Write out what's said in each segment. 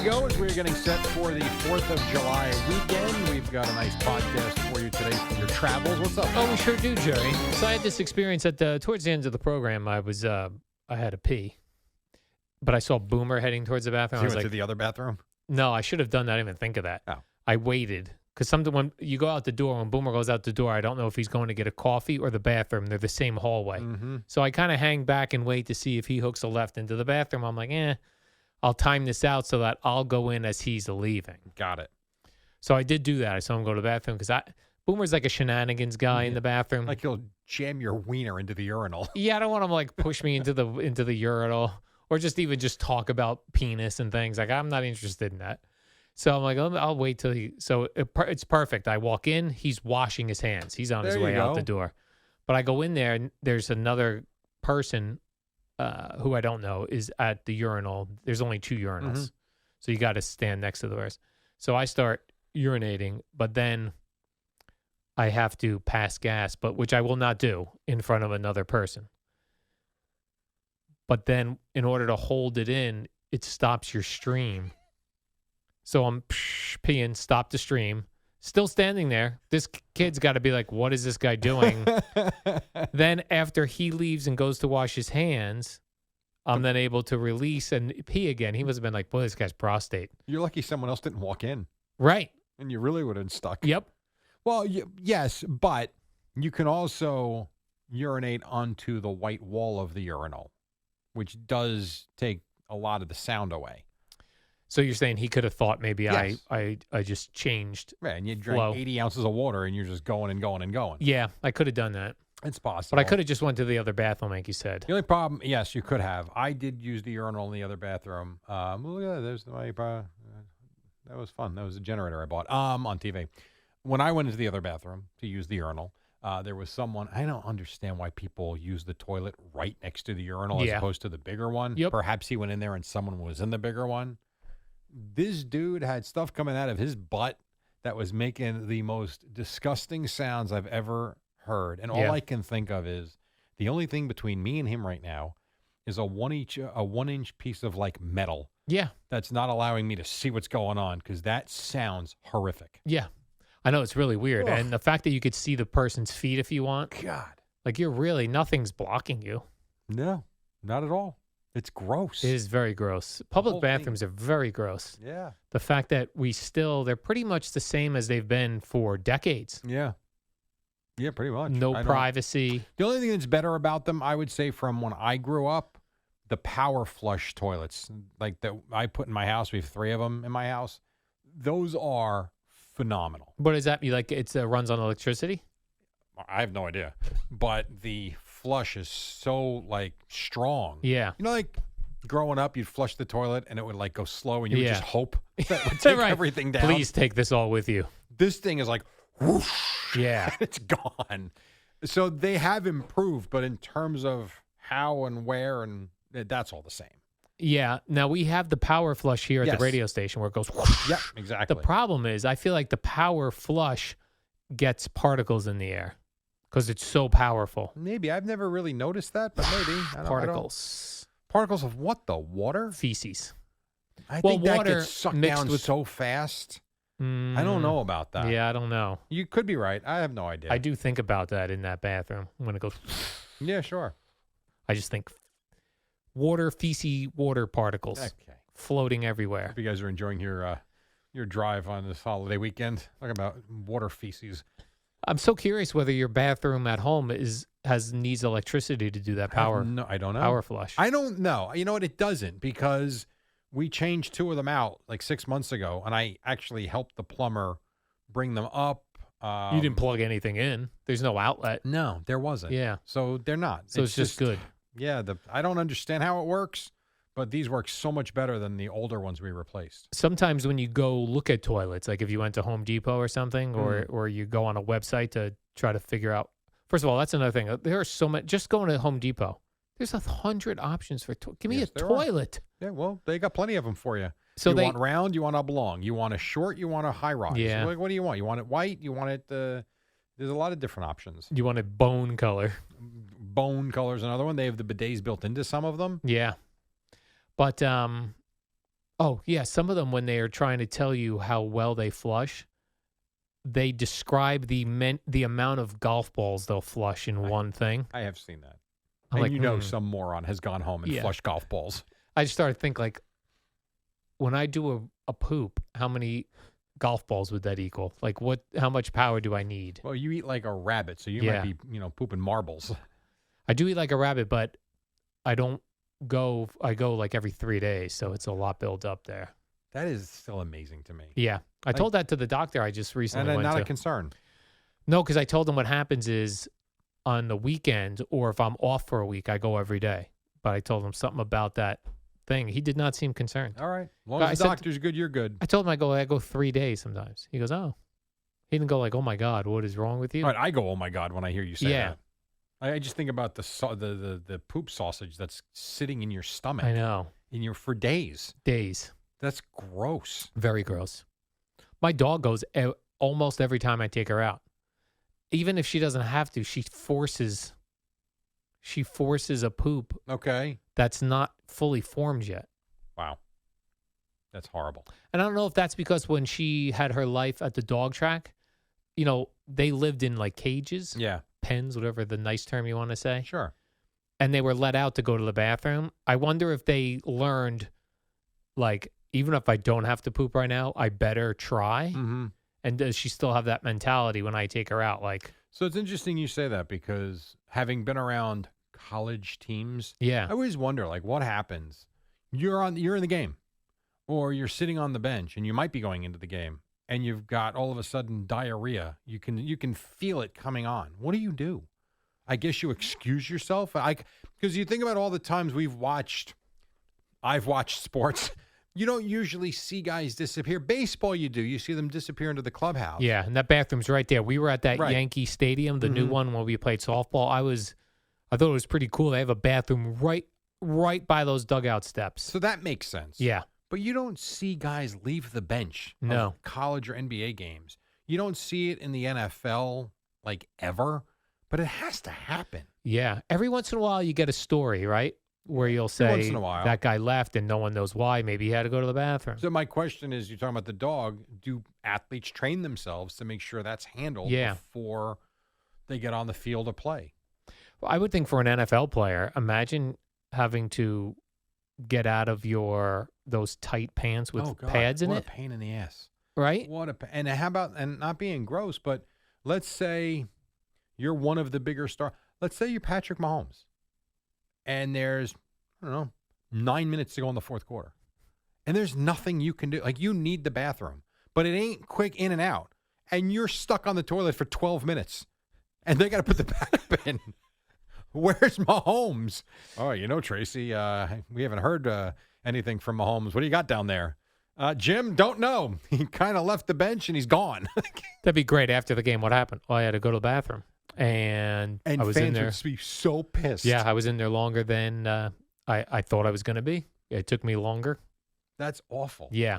go as we're getting set for the 4th of July weekend. We've got a nice podcast for you today from your travels. What's up? Oh, we sure do, Jerry. So I had this experience towards the end of the program. I had to pee, but I saw Boomer heading towards the bathroom. So you I was went like, to the other bathroom? no, I should have done that. I didn't even think of that. Oh. I waited because when you go out the door, when Boomer goes out the door, I don't know if he's going to get a coffee or the bathroom. They're the same hallway. Mm-hmm. So I kind of hang back and wait to see if he hooks a left into the bathroom. I'm like, I'll time this out so that I'll go in as he's leaving. Got it. So I did do that. I saw him go to the bathroom because Boomer's like a shenanigans guy in the bathroom. Like he'll jam your wiener into the urinal. Yeah, I don't want him like push me into the urinal or just talk about penis and things. Like I'm not interested in that. So I'm like, I'll wait till it's perfect. I walk in, he's washing his hands. He's on his way out the door. But I go in there and there's another person who I don't know is at the urinal. There's only 2 urinals. Mm-hmm. So you got to stand next to the rest. So I start urinating, but then I have to pass gas, which I will not do in front of another person. But then in order to hold it in, it stops your stream. So I'm peeing, stop the stream, still standing there. This kid's got to be like, what is this guy doing? Then after he leaves and goes to wash his hands, I'm then able to release and pee again. He must have been like, boy, this guy's prostate. You're lucky someone else didn't walk in. Right. And you really would have been stuck. Yep. Well, yes, but you can also urinate onto the white wall of the urinal, which does take a lot of the sound away. So you're saying he could have thought maybe Yes. I just changed. Right, and you drank flow. 80 ounces of water, and you're just going and going and going. Yeah, I could have done that. It's possible. But I could have just went to the other bathroom, like you said. The only problem, yes, you could have. I did use the urinal in the other bathroom. Look at that. There's my. That was fun. That was a generator I bought on TV. When I went into the other bathroom to use the urinal, there was someone. I don't understand why people use the toilet right next to the urinal as opposed to the bigger one. Yep. Perhaps he went in there and someone was in the bigger one. This dude had stuff coming out of his butt that was making the most disgusting sounds I've ever heard. And all I can think of is the only thing between me and him right now is a 1-inch piece of like metal. Yeah. That's not allowing me to see what's going on because that sounds horrific. Yeah. I know it's really weird. Ugh. And the fact that you could see the person's feet if you want. God. Like nothing's blocking you. No, not at all. It's gross. It is very gross. whole Public thing. bathrooms are very gross. Yeah. The fact that they're pretty much the same as they've been for decades. Yeah. Yeah, pretty much. No privacy. The only thing that's better about them, I would say, from when I grew up, the power flush toilets, like that I put in my house. We have 3 of them in my house. Those are phenomenal. What does that mean? Like it runs on electricity? I have no idea. But the flush is so, like, strong. Yeah. You know, like, growing up, you'd flush the toilet, and it would, like, go slow, and you would just hope that it would take Right. everything down. Please take this all with you. This thing is like, whoosh. Yeah. It's gone. So they have improved, but in terms of how and where, and that's all the same. Yeah. Now we have the power flush here at Yes. the radio station where it goes whoosh. Yep, exactly. The problem is I feel like the power flush gets particles in the air because it's so powerful. Maybe. I've never really noticed that, but maybe. Particles. Particles of what, though? Water? Feces. I Well, think that water gets sucked mixed down with- so fast. I don't know about that. Yeah, I don't know. You could be right. I have no idea. I do think about that in that bathroom when it goes. Yeah, sure. I just think feces, water particles Okay. floating everywhere. Hope you guys are enjoying your drive on this holiday weekend. Talking about water feces. I'm so curious whether your bathroom at home needs electricity to do that power. I don't know. Power flush. I don't know. You know what? It doesn't because we changed 2 of them out like 6 months ago, and I actually helped the plumber bring them up. You didn't plug anything in. There's no outlet. No, there wasn't. Yeah. So they're not. So it's just good. Yeah. I don't understand how it works, but these work so much better than the older ones we replaced. Sometimes when you go look at toilets, like if you went to Home Depot or something, or you go on a website to try to figure out. First of all, that's another thing. There are so many. Just going to Home Depot, there's 100 options for. Give me Yes, a there are. toilet. Yeah, well, they got plenty of them for you. So you they want round, you want oblong, you want a short, you want a high rise. Yeah. What do you want? You want it white? You want it? There's a lot of different options. You want a bone color. Bone color's another one. They have the bidets built into some of them. Yeah. But Oh, yeah. Some of them, when they are trying to tell you how well they flush, they describe the amount of golf balls they'll flush in one thing. I have seen that. I'm And like, some moron has gone home and Yeah. flushed golf balls. I just started to think, like, when I do a poop, how many golf balls would that equal? Like, how much power do I need? Well, you eat like a rabbit, so you Yeah. might be, pooping marbles. I do eat like a rabbit, but I go like every 3 days, so it's a lot built up there. That is still amazing to me. Yeah. I told that to the doctor I just recently And went not to. a concern. No, because I told him what happens is on the weekend or if I'm off for a week, I go every day. But I told him something about that thing. He did not seem concerned. All right. As long I as the said- doctor's good, you're good. I told him I go 3 days sometimes. He goes, oh. He didn't go like, oh my God, what is wrong with you? All right, I go, oh my God, when I hear you say Yeah. that. I just think about the poop sausage that's sitting in your stomach. I know. For days. Days. That's gross. Very gross. My dog goes almost every time I take her out. Even if she doesn't have to, she forces a poop Okay. that's not fully formed yet. Wow. That's horrible. And I don't know if that's because when she had her life at the dog track, they lived in like cages, Yeah. pens, whatever the nice term you want to say. Sure. And they were let out to go to the bathroom. I wonder if they learned, like, even if I don't have to poop right now, I better try. Mm-hmm. And does she still have that mentality when I take her out? Like, So it's interesting you say that because having been around college teams, yeah, I always wonder, like, what happens? You're in the game, or you're sitting on the bench, and you might be going into the game, and you've got all of a sudden diarrhea. You can feel it coming on. What do? I guess you excuse yourself. Because you think about all the times I've watched sports. You don't usually see guys disappear. Baseball, you do. You see them disappear into the clubhouse. yeah. And that bathroom's right there. We were at that Right. Yankee Stadium, the new Mhm. one when we played softball. I thought it was pretty cool. They have a bathroom right by those dugout steps. So that makes sense. Yeah. But you don't see guys leave the bench of No. college or NBA games. You don't see it in the NFL like ever, but it has to happen. Yeah. Every once in a while, you get a story, right? Where you'll say once in a while. that guy left and no one knows why. Maybe he had to go to the bathroom. So my question is, you're talking about the dog. Do athletes train themselves to make sure that's handled Yeah. before they get on the field to play? Well, I would think for an NFL player, imagine having to get out of those tight pants with Oh, God, pads in what it, a pain in the ass. right? And how about, and not being gross, but let's say you're one of the bigger stars. Let's say you're Patrick Mahomes, and there's, I don't know, 9 minutes to go in the fourth quarter, and there's nothing you can do. Like, you need the bathroom, but it ain't quick in and out, and you're stuck on the toilet for 12 minutes, and they got to put the back in. Where's Mahomes? Oh, Tracy, we haven't heard anything from Mahomes. What do you got down there? Jim, don't know. He kind of left the bench and he's gone. That'd be great. After the game, what happened? Well, I had to go to the bathroom, and I was in fans there. would be so pissed. Yeah, I was in there longer than I thought I was going to be. It took me longer. That's awful. Yeah,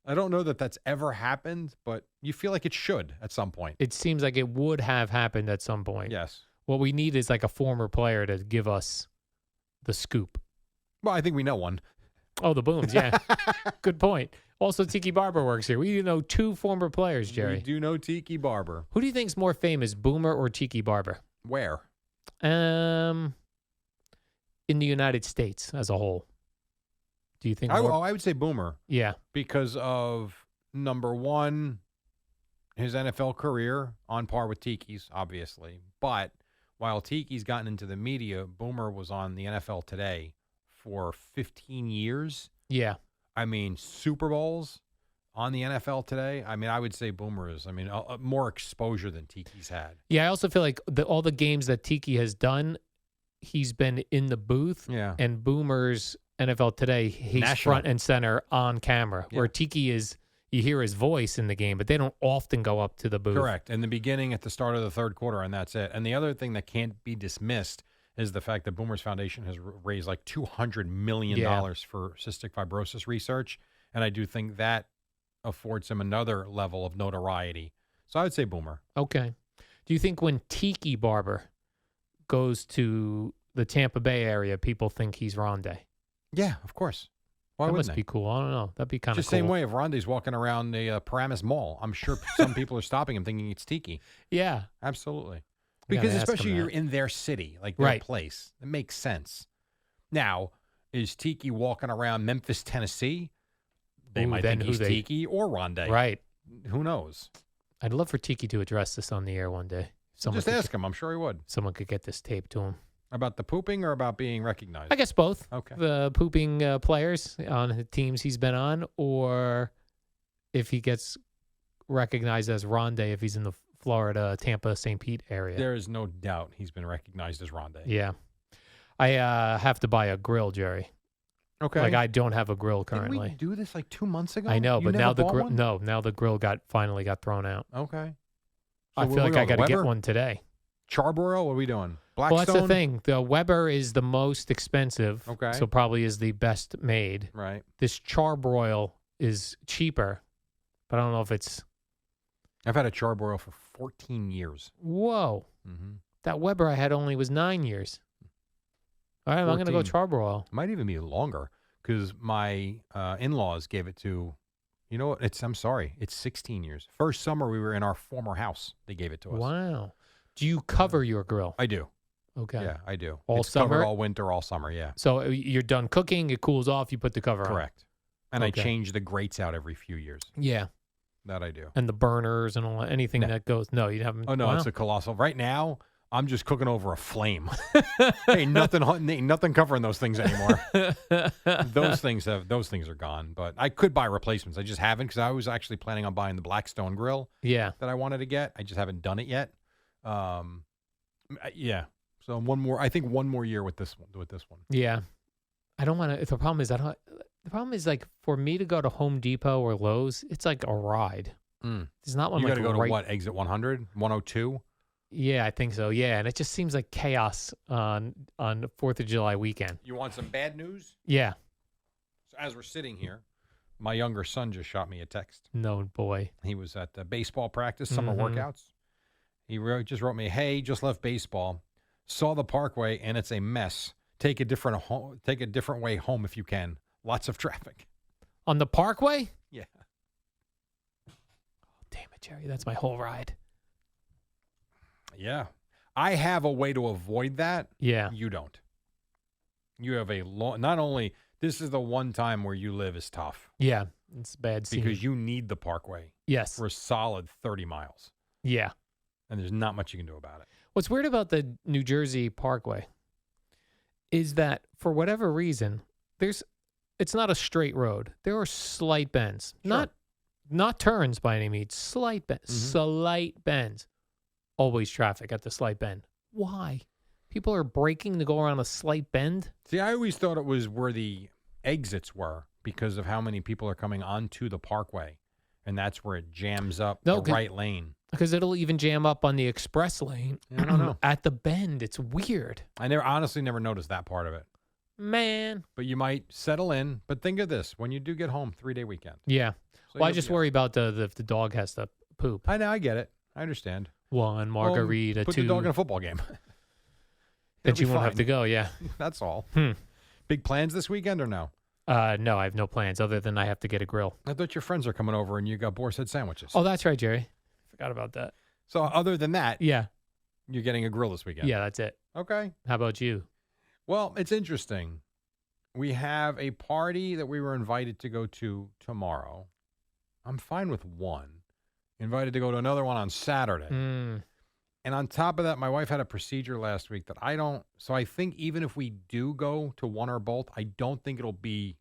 I don't know that that's ever happened, but you feel like it should at some point. it seems like it would have happened at some point. Yes. What we need is like a former player to give us the scoop. Well, I think we know one. Oh, the Booms, yeah. Good point. Also, Tiki Barber works here. We know 2 former players, We Jerry. do know Tiki Barber. Who do you think's more famous, Boomer or Tiki Barber? Where? In the United States as a whole. Do you think more? I would say Boomer Yeah. because of, number one, his NFL career on par with Tiki's, obviously. But while Tiki's gotten into the media, Boomer was on the NFL Today for 15 years. Yeah. I mean, Super Bowls on the NFL Today. I mean, I would say Boomer is, more exposure than Tiki's had. Yeah, I also feel like all the games that Tiki has done, he's been in the booth. Yeah. And Boomer's NFL Today, he's National. front and center on camera. Yeah. Where Tiki is, you hear his voice in the game, but they don't often go up to the booth. Correct. In the beginning, at the start of the third quarter, and that's it. And the other thing that can't be dismissed is the fact that Boomer's Foundation has raised like $200 million for cystic fibrosis research. And I do think that affords him another level of notoriety. So I would say Boomer. Okay. Do you think when Tiki Barber goes to the Tampa Bay area, people think he's Ronda? Yeah, of course. Why That wouldn't must they? be cool. I don't know. That'd be kind of cool. Just same way if Ronda's walking around the Paramus Mall. I'm sure some people are stopping him thinking it's Tiki. Yeah. Absolutely. You gotta Because ask 'em especially you're that. in their city, like their Right. place. It makes sense. Now, is Tiki walking around Memphis, Tennessee? They Ooh, might then think who he's they- Tiki or Ronda. Right. Who knows? I'd love for Tiki to address this on the air one day. Someone Just could ask him. I'm sure he would. Someone could get this tape to him. About the pooping or about being recognized? I guess both. Okay. The pooping players on the teams he's been on, or if he gets recognized as Ronda if he's in the Florida, Tampa, St. Pete area. There is no doubt he's been recognized as Ronda. Yeah. I have to buy a grill, Jerry. Okay. Like I don't have a grill Didn't currently. we do this like 2 months ago? I know, You but never now the bought grill one? now the grill finally got thrown out. Okay. I So feel what are like we I on, got to get Weber? one today. CharBroil? What are we doing? Blackstone? Well, that's the thing. The Weber is the most expensive, Okay. so probably is the best made. Right. This CharBroil is cheaper, but I don't know if it's. I've had a CharBroil for 14 years. Whoa, Mm-hmm. that Weber I had only was 9 years. All right, I'm going to go 14. CharBroil. Might even be longer because my in-laws gave it to, you know what? I'm sorry. It's 16 years. First summer we were in our former house. They gave it to us. Wow. Do you cover your grill? I do. Okay. Yeah, I do. All it's summer? covered all winter, all summer. Yeah. So you're done cooking. It cools off. You put the cover on. Correct. And Okay. I change the grates out every few years. Yeah. That I do. And the burners and all anything No. that goes. No, you haven't. Oh no, wow. it's a colossal. Right now, I'm just cooking over a flame. Ain't nothing covering those things anymore. those things are gone. But I could buy replacements. I just haven't because I was actually planning on buying the Blackstone grill Yeah. that I wanted to get. I just haven't done it yet. Yeah. So I think one more year with this one. Yeah. I don't want to. The problem is The problem is like for me to go to Home Depot or Lowe's, it's like a ride. It's not one You like got to go right. to what? Exit 100, 102. Yeah, I think so. Yeah, and it just seems like chaos on 4th of July weekend. You want some bad news? Yeah. So as we're sitting here, my younger son just shot me a text. No boy. He was at the baseball practice, summer Mhm. workouts. He just wrote me, "Hey, just left baseball. Saw the Parkway and it's a mess. Take a different way home if you can. Lots of traffic." On the Parkway? Yeah. Damn it, Jerry. That's my whole ride. Yeah. I have a way to avoid that. Yeah. You don't. You have not only this is the one time where you live is tough Yeah. It's bad scene. because you need the Parkway yes. for a solid 30 miles. Yeah. And there's not much you can do about it. What's weird about the New Jersey Parkway is that for whatever reason, it's not a straight road. There are slight bends. Sure. Not turns by any means. Slight bends. Mhm. Slight bends. Always traffic at the slight bend. Why? People are braking to go around a slight bend? See, I always thought it was where the exits were because of how many people are coming onto the Parkway. And that's where it jams up No, the right lane. Because it'll even jam up on the express lane. I don't know. At the bend. It's weird. I honestly never noticed that part of it. Man. But you might settle in. But think of this. When you do get home, 3-day weekend. Yeah. So Well, I you'll just be worry about if the dog has to poop. I know. I get it. I understand. One margarita, Well, put two. the dog in a football game. that It'll you be won't have fine. to go, yeah. That's all. Hmm. Big plans this weekend or no? No, I have no plans other than I have to get a grill. I thought your friends are coming over and you got boar's head sandwiches. Oh, that's right, Jerry. Forgot about that. So other than that, Yeah. you're getting a grill this weekend. Yeah, that's it. Okay. How about you? Well, it's interesting. We have a party that we were invited to go to tomorrow. I'm fine with one. Invited to go to another one on Saturday. Mm, And on top of that, my wife had a procedure last week that I don't. So I think even if we do go to one or both, I don't think it'll be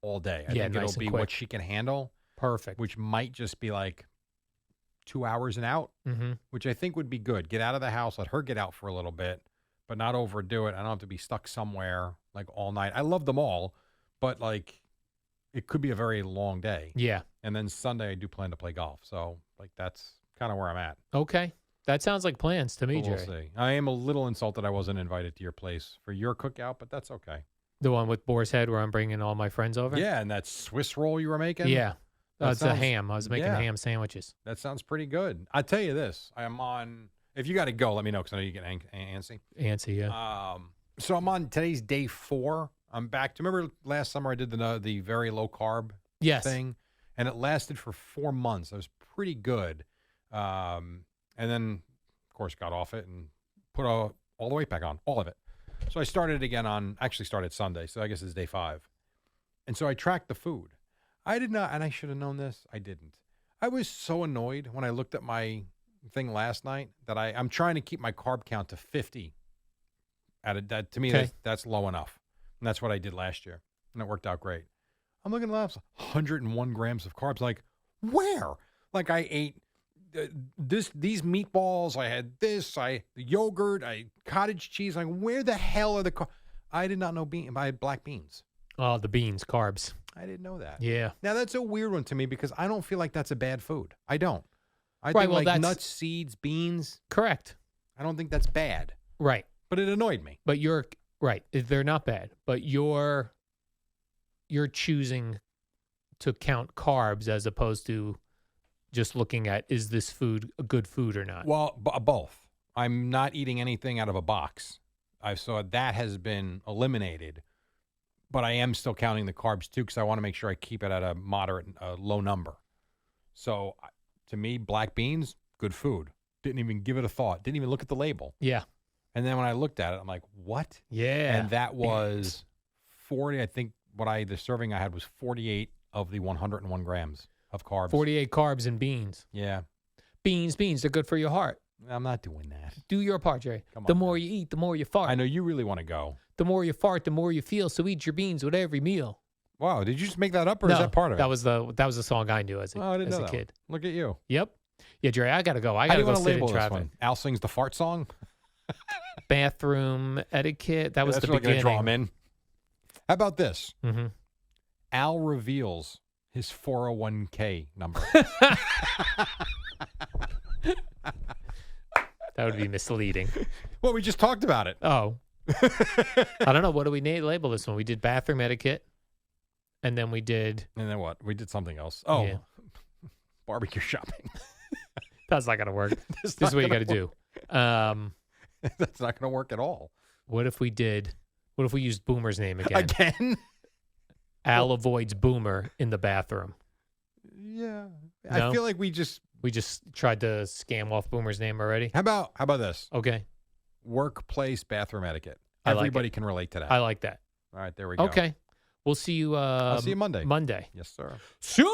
all day. I Yeah, think nice it'll and be quick. what she can handle, perfect. which might just be like 2 hours and out, Mm-hmm. which I think would be good. Get out of the house, let her get out for a little bit, but not overdo it. I don't have to be stuck somewhere like all night. I love them all, but like it could be a very long day. Yeah. And then Sunday, I do plan to play golf. So like that's kind of where I'm at. Okay. That sounds like plans to me, But we'll Jerry. see. I am a little insulted I wasn't invited to your place for your cookout, but that's okay. The one with Boar's Head where I'm bringing all my friends over? Yeah, and that Swiss roll you were making? Yeah. That It's a sounds- ham. I was making yeah. ham sandwiches. That sounds pretty good. I tell you this, I am on, if you got to go, let me know because I know you get antsy. Antsy, yeah. So I'm on today's day 4 I'm back to, remember last summer I did the very low carb Yes. thing, and it lasted for 4 months. It was pretty good. And then, of course, got off it and put all the weight back on, all of it. So I started again actually started Sunday, so I guess it's day 5. And so I tracked the food. I did not, and I should have known this. I didn't. I was so annoyed when I looked at my thing last night that I'm trying to keep my carb count to 50. To me, Okay. that's low enough. And that's what I did last year. And it worked out great. I'm looking at the 101 grams of carbs. Like, where? Like, I ate these meatballs. I had this. The yogurt. Cottage cheese. Like, where the hell are the carbs? I did not know I had black beans. Oh, the beans, carbs. I didn't know that. Yeah. Now, that's a weird one to me because I don't feel like that's a bad food. I don't. I Right, think well, like that's- nuts, seeds, beans. Correct. I don't think that's bad. Right. But it annoyed me. But you're right. They're not bad. But you're choosing to count carbs as opposed to just looking at, is this food a good food or not? Well, both. I'm not eating anything out of a box. I saw that has been eliminated. But I am still counting the carbs, too, because I want to make sure I keep it at a moderate, low number. So, to me, black beans, good food. Didn't even give it a thought. Didn't even look at the label. Yeah. And then when I looked at it, I'm like, what? Yeah. And that was 40. I think the serving I had was 48 of the 101 grams of carbs. 48 carbs and beans. Yeah. Beans. They're good for your heart. I'm not doing that. Do your part, Jerry. Come on, The more man. you eat, the more you fart. I know you really want to go. The more you fart, the more you feel. So eat your beans with every meal. Wow. Did you just make that up or No, is that part of it? That was the song I knew as a, I didn't as know a that kid. one. Look at you. Yep. Yeah, Jerry, I gotta go. I How do gotta you go want to sit in label this traffic. one? Al sings the fart song? Bathroom etiquette. That was That's the really gonna beginning. draw him in. How about this? Mm-hmm. Al reveals his 401k number. That would be misleading. Well, we just talked about it. Oh. I don't know. What do we label this one? We did bathroom etiquette. And then we did. And then what? We did something else. Oh, Yeah. barbecue shopping. That's not going to work. This This is what you got to do. That's not going to work at all. What if we used Boomer's name again? Again? Al avoids Boomer in the bathroom. Yeah. No? I feel like we just. We just tried to scam off Boomer's name already. How about this? Okay. Workplace bathroom etiquette. I like Everybody it. can relate to that. I like that. All right, there we go. Okay. We'll see you. I'll see you Monday. Monday. Yes, sir. Sure.